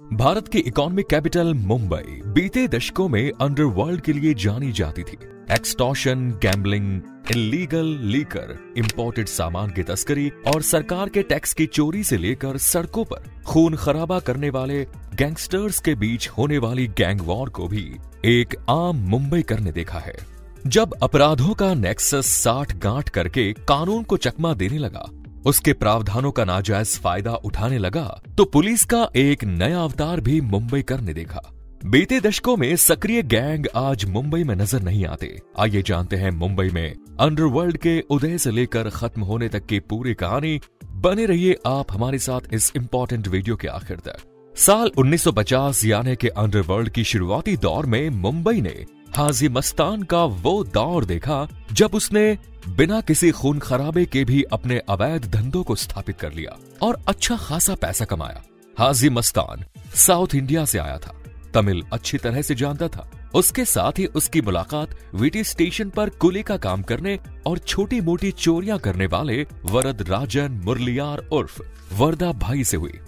भारत की economic capital Mumbai बीते दशकों में अंडरवर्ल्ड के लिए जानी जाती थी। Extortion, gambling, illegal liquor, imported सामान की तस्करी और सरकार के टैक्स की चोरी से लेकर सड़कों पर खून खराबा करने वाले गैंगस्टर्स के बीच होने वाली गैंग वॉर को भी एक आम मुंबई करने देखा है। जब अपराधों का नेक्सस साठ गांठ करके कानून को चकमा देने लगा, उसके प्रावधानों का नाजायज फायदा उठाने लगा, तो पुलिस का एक नया अवतार भी मुंबई करने देखा। बीते दशकों में सक्रिय गैंग आज मुंबई में नजर नहीं आते। आइए जानते हैं मुंबई में अंडरवर्ल्ड के उदय से लेकर खत्म होने तक की पूरी कहानी। बने रहिए आप हमारे साथ इस इंपॉर्टेंट वीडियो के आखिर तक। साल 1950 यानी कि अंडरवर्ल्ड की शुरुआती दौर में मुंबई ने हाजी मस्तान का वो दौर देखा जब उसने बिना किसी खून खराबे के भी अपने अवैध धंधों को स्थापित कर लिया और अच्छा खासा पैसा कमाया। हाजी मस्तान साउथ इंडिया से आया था, तमिल अच्छी तरह से जानता था। उसके साथ ही उसकी मुलाकात वीटी स्टेशन पर कुली का काम करने और छोटी मोटी चोरियां करने वाले वरद राजन मुरलियार उर्फ वरदा भाई से हुई,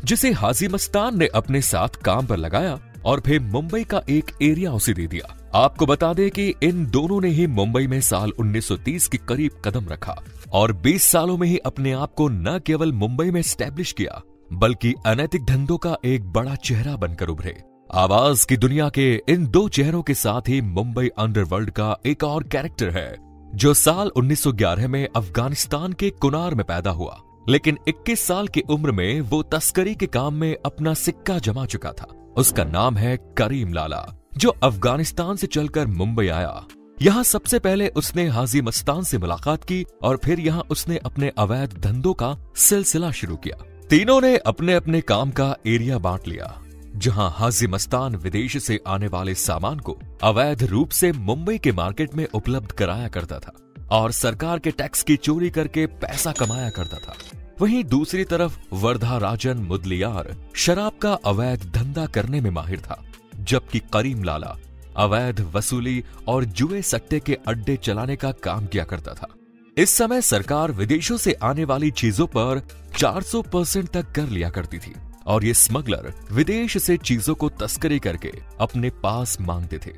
जिसे हाजी मस्तान ने अपने साथ काम पर लगाया और फिर मुंबई का एक एरिया उसे दे दिया। आपको बता दें कि इन दोनों ने ही मुंबई में साल 1930 के करीब कदम रखा और 20 सालों में ही अपने आप को न केवल मुंबई में स्टैब्लिश किया, बल्कि अनैतिक धंधों का एक बड़ा चेहरा बनकर उभरे। आवाज की दुनिया के इन दो चेहरों के साथ ही मुंबई अंडरवर्ल्ड का एक और कैरेक्टर है, जो साल 1911 में अफगानिस्तान के कुनार में पैदा हुआ, लेकिन 21 साल की उम्र में वो तस्करी के काम में अपना सिक्का जमा चुका था। उसका नाम है करीम लाला, जो अफगानिस्तान से चलकर मुंबई आया। यहाँ सबसे पहले उसने हाजी मस्तान से मुलाकात की और फिर यहाँ उसने अपने अवैध धंधों का सिलसिला शुरू किया। तीनों ने अपने अपने काम का एरिया बांट लिया। जहाँ हाजी मस्तान विदेश से आने वाले सामान को अवैध रूप से मुंबई के मार्केट में उपलब्ध कराया करता था और सरकार के टैक्स की चोरी करके पैसा कमाया करता था, वहीं दूसरी तरफ वर्धा राजन मुदलियार शराब का अवैध धंधा करने में माहिर था, जबकि करीम लाला अवैध वसूली और जुए सट्टे के अड्डे चलाने का काम किया करता था। इस समय सरकार विदेशों से आने वाली चीजों पर 400% तक कर लिया करती थी और ये स्मगलर विदेश से चीजों को तस्करी करके अपने पास मांगते थे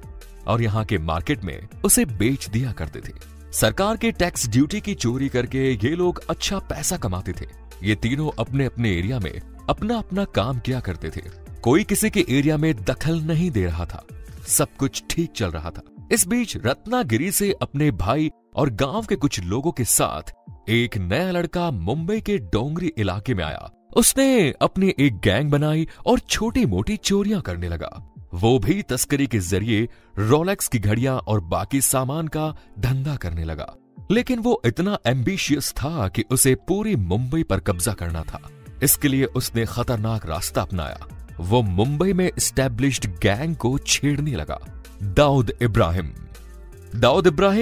और यहाँ के मार्केट में उसे बेच दिया करते थे। सरकार के टैक्स ड्यूटी की चोरी करके ये लोग अच्छा पैसा कमाते थे। ये तीनों अपने अपने एरिया में अपना अपना काम किया करते थे। कोई किसी के एरिया में दखल नहीं दे रहा था, सब कुछ ठीक चल रहा था। इस बीच रत्नागिरी से अपने भाई और गांव के कुछ लोगों के साथ एक नया लड़का मुंबई के डोंगरी इलाके में आया। उसने अपनी एक गैंग बनाई और छोटी मोटी चोरियां करने लगा। वो भी तस्करी के जरिए रोलेक्स की घड़ियां और बाकी सामान का धंधा करने लगा। लेकिन वो इतना एम्बिशियस था कि उसे पूरी मुंबई पर कब्जा करना था। इसके लिए उसने खतरनाक रास्ता अपनाया। वो मुंबई में एस्टैब्लिश्ड गैंग को छेड़ने लगा। दाऊद इब्राहिम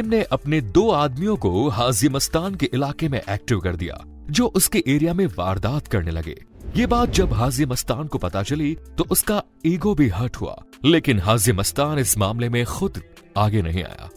ने अपने 2 आदमियों को हाजी मस्तान के इलाके में एक्टिव कर दिया, जो उसके एरिया में वारदात करने लगे। ये बात जब हाजी मस्तान को पता चली तो उसका ईगो भी हर्ट हुआ, लेकिन हाजी मस्तान इस मामले में खुद आगे नहीं आया,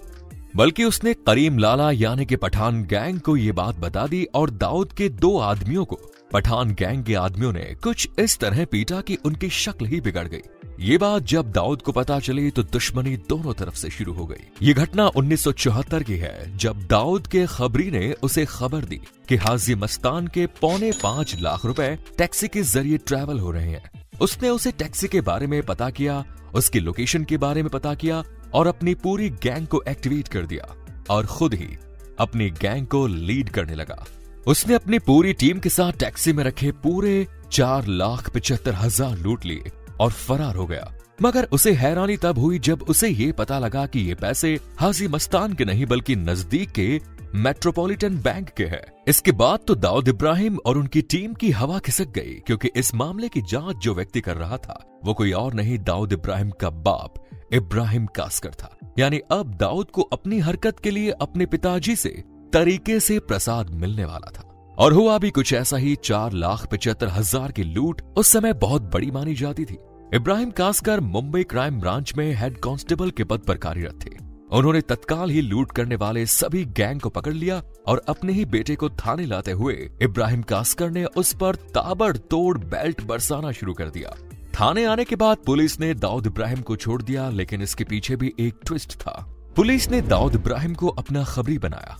बल्कि उसने करीम लाला यानी कि पठान गैंग को ये बात बता दी और दाऊद के 2 आदमियों को पठान गैंग के आदमियों ने कुछ इस तरह पीटा कि उनकी शक्ल ही बिगड़ गई। ये बात जब दाऊद को पता चली तो दुश्मनी दोनों तरफ से शुरू हो गई। ये घटना 1974 की है, जब दाऊद के खबरी ने उसे खबर दी कि हाजी मस्तान के 4.25 लाख रुपए टैक्सी के जरिए ट्रैवल हो रहे हैं। उसने उसे टैक्सी के बारे में पता किया, उसकी लोकेशन के बारे में पता किया और अपनी पूरी गैंग को एक्टिवेट कर दिया और खुद ही अपनी गैंग को लीड करने लगा। उसने अपनी पूरी टीम के साथ टैक्सी में रखे पूरे 4,75,000 लूट लिए और फरार हो गया। मगर उसे हैरानी तब हुई जब उसे ये पता लगा कि ये पैसे हाजी मस्तान के नहीं बल्कि नजदीक के मेट्रोपॉलिटन बैंक के हैं। इसके बाद तो दाऊद इब्राहिम और उनकी टीम की हवा खिसक गई, क्योंकि इस मामले की जांच जो व्यक्ति कर रहा था वो कोई और नहीं दाऊद इब्राहिम का बाप इब्राहिम कास्कर था। यानी अब दाऊद को अपनी हरकत के लिए अपने पिताजी से तरीके से प्रसाद मिलने वाला था। और हुआ भी कुछ ऐसा ही। 4,75,000 की लूट उस समय बहुत बड़ी मानी जाती थी। इब्राहिम कास्कर मुंबई क्राइम ब्रांच में हेड कांस्टेबल के पद पर कार्यरत थे। उन्होंने तत्काल ही लूट करने वाले सभी गैंग को पकड़ लिया और अपने ही बेटे को थाने लाते हुए इब्राहिम कास्कर ने उस पर ताबड़तोड़ बेल्ट बरसाना शुरू कर दिया। थाने आने के बाद पुलिस ने दाऊद इब्राहिम को छोड़ दिया, लेकिन इसके पीछे भी एक ट्विस्ट था। पुलिस ने दाऊद इब्राहिम को अपना खबरी बनाया।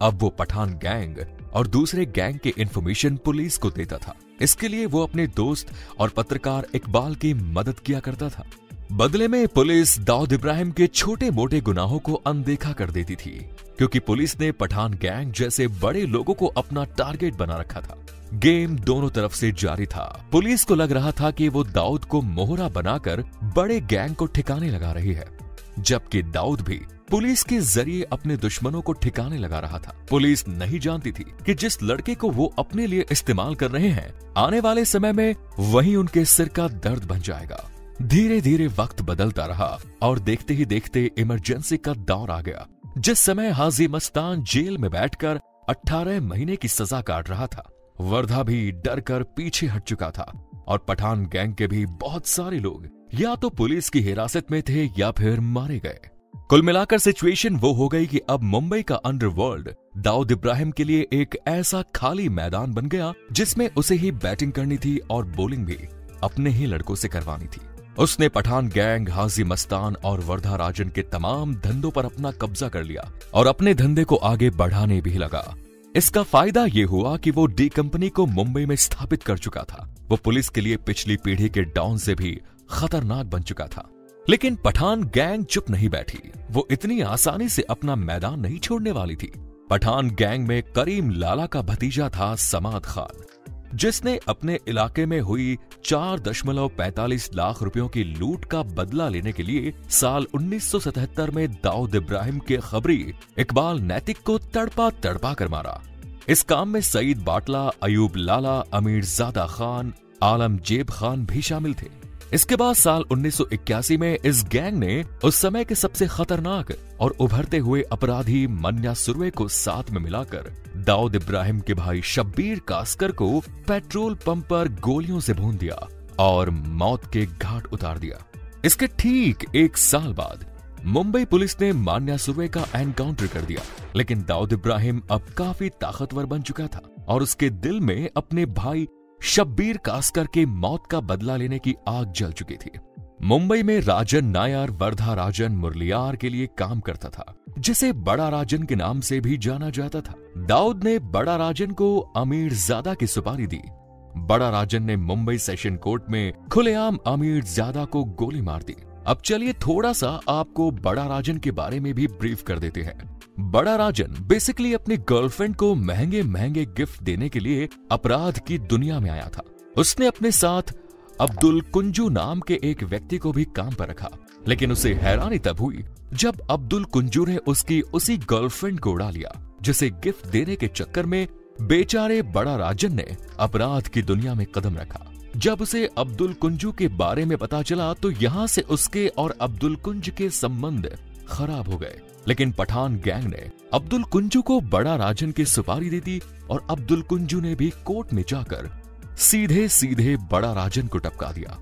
अब वो पठान गैंग और दूसरे गैंग के इंफॉर्मेशन पुलिस को देता था। इसके लिए वो अपने दोस्त और पत्रकार इकबाल की मदद किया करता था। बदले में पुलिस दाऊद इब्राहिम के छोटे मोटे गुनाहों को अनदेखा कर देती थी, क्योंकि पुलिस ने पठान गैंग जैसे बड़े लोगों को अपना टारगेट बना रखा था। गेम दोनों तरफ से जारी था। पुलिस को लग रहा था कि वो दाऊद को मोहरा बनाकर बड़े गैंग को ठिकाने लगा रही है, जबकि दाऊद भी पुलिस के जरिए अपने दुश्मनों को ठिकाने लगा रहा था। पुलिस नहीं जानती थी कि जिस लड़के को वो अपने लिए इस्तेमाल कर रहे हैं, आने वाले समय में वही उनके सिर का दर्द बन जाएगा। धीरे धीरे वक्त बदलता रहा और देखते ही देखते इमरजेंसी का दौर आ गया, जिस समय हाजी मस्तान जेल में बैठकर 18 महीने की सजा काट रहा था। वर्धा भी डर कर पीछे हट चुका था और पठान गैंग के भी बहुत सारे लोग या तो पुलिस की हिरासत में थे या फिर मारे गए। कुल मिलाकर सिचुएशन वो हो गई कि अब मुंबई का अंडरवर्ल्ड दाऊद इब्राहिम के लिए एक ऐसा खाली मैदान बन गया जिसमें उसे ही बैटिंग करनी थी और बॉलिंग भी अपने ही लड़कों से करवानी थी। उसने पठान गैंग, हाजी मस्तान और वर्धा राजन के तमाम धंधों पर अपना कब्जा कर लिया और अपने धंधे को आगे बढ़ाने भी लगा। इसका फायदा ये हुआ कि वो डी कंपनी को मुंबई में स्थापित कर चुका था। वो पुलिस के लिए पिछली पीढ़ी के डॉन से भी खतरनाक बन चुका था। लेकिन पठान गैंग चुप नहीं बैठी। वो इतनी आसानी से अपना मैदान नहीं छोड़ने वाली थी। पठान गैंग में करीम लाला का भतीजा था समाद खान, जिसने अपने इलाके में हुई 4.45 लाख रुपयों की लूट का बदला लेने के लिए साल 1977 में दाऊद इब्राहिम के खबरी इकबाल नैतिक को तड़पा तड़पा कर मारा। इस काम में सईद बाटला, अयूब लाला, अमीर जादा खान, आलमजेब खान भी शामिल थे। इसके बाद साल 1981 में इस गैंग ने उस समय के सबसे खतरनाक और उभरते हुए अपराधी मन्या सुरवे को साथ में मिलाकर दाऊद इब्राहिम के भाई शब्बीर कास्कर को पेट्रोल पंप पर गोलियों से भून दिया और मौत के घाट उतार दिया। इसके ठीक 1 साल बाद मुंबई पुलिस ने मान्या सुरवे का एनकाउंटर कर दिया, लेकिन दाऊद इब्राहिम अब काफी ताकतवर बन चुका था और उसके दिल में अपने भाई शब्बीर कास्कर के मौत का बदला लेने की आग जल चुकी थी। मुंबई में राजन नायर वर्धा राजन मुरलियार के लिए काम करता था, जिसे बड़ा राजन के नाम से भी जाना जाता था। दाऊद ने बड़ा राजन को अमीर ज्यादा की सुपारी दी। बड़ा राजन ने मुंबई सेशन कोर्ट में खुलेआम अमीर ज्यादा को गोली मार दी। अब चलिए थोड़ा सा आपको बड़ा राजन के बारे में भी ब्रीफ कर देते हैं। बड़ा राजन बेसिकली अपनी गर्लफ्रेंड को महंगे महंगे गिफ्ट देने के लिए अपराध की दुनिया में आया था। उसने अपने साथ अब्दुल कुंजू नाम के एक व्यक्ति को भी काम पर रखा, लेकिन उसे हैरानी तब हुई जब अब्दुल कुंजू ने उसकी उसी गर्लफ्रेंड को उड़ा लिया, जिसे गिफ्ट देने के चक्कर में बेचारे बड़ा राजन ने अपराध की दुनिया में कदम रखा। जब उसे अब्दुल कुंजू के बारे में पता चला तो यहां से उसके और अब्दुल कुंज के संबंध खराब हो गए। लेकिन पठान गैंग ने अब्दुल कुंजू को बड़ा राजन की सुपारी दे दी और अब्दुल कुंजू ने भी कोर्ट में जाकर सीधे सीधे बड़ा राजन को टपका दिया।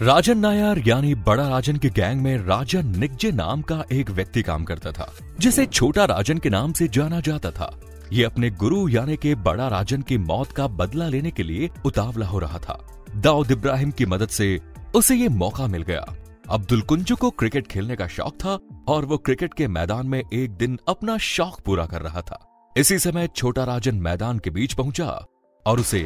राजन नायर यानी बड़ा राजन के गैंग में राजन निकजे नाम का एक व्यक्ति काम करता था, जिसे छोटा राजन के नाम से जाना जाता था। ये अपने गुरु यानी के बड़ा राजन की मौत का बदला लेने के लिए उतावला हो रहा था। दाऊद इब्राहिम की मदद से उसे ये मौका मिल गया। अब्दुल कुंजू को क्रिकेट खेलने का शौक था और वो क्रिकेट के मैदान में एक दिन अपना शौक पूरा कर रहा था। इसी समय छोटा राजन मैदान के बीच पहुंचा और उसे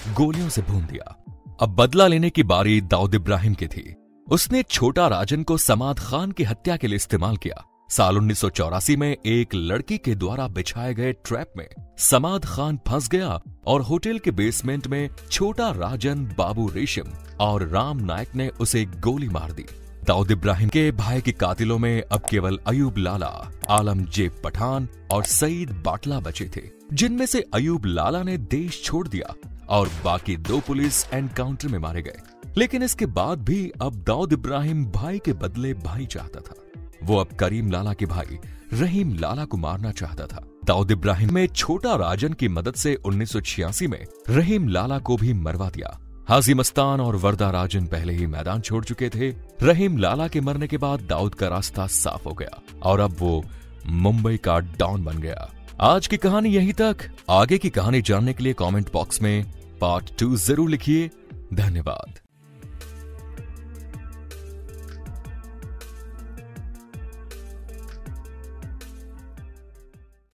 गोलियों से भून दिया। अब बदला लेने की बारी दाऊद इब्राहिम की थी। उसने छोटा राजन को समाद खान की हत्या के लिए इस्तेमाल किया। साल 1984 में एक लड़की के द्वारा बिछाए गए ट्रैप में समाद खान फंस गया और होटल के बेसमेंट में छोटा राजन, बाबू रेशम और राम नायक ने उसे गोली मार दी। दाऊद इब्राहिम के भाई के कातिलों में अब केवल अयूब लाला, आलमजेब पठान और सईद बाटला बचे थे, जिनमें से अयूब लाला ने देश छोड़ दिया और बाकी 2 पुलिस एनकाउंटर में मारे गए। लेकिन इसके बाद भी अब दाऊद इब्राहिम भाई के बदले भाई चाहता था। वो अब करीम लाला के भाई रहीम लाला को मारना चाहता था। दाऊद इब्राहिम में छोटा राजन की मदद से 1986 में रहीम लाला को भी मरवा दिया। हाजी मस्तान और वर्दा राजन पहले ही मैदान छोड़ चुके थे। रहीम लाला के मरने के बाद दाऊद का रास्ता साफ हो गया और अब वो मुंबई का डॉन बन गया। आज की कहानी यहीं तक। आगे की कहानी जानने के लिए कमेंट बॉक्स में पार्ट 2 जरूर लिखिए। धन्यवाद।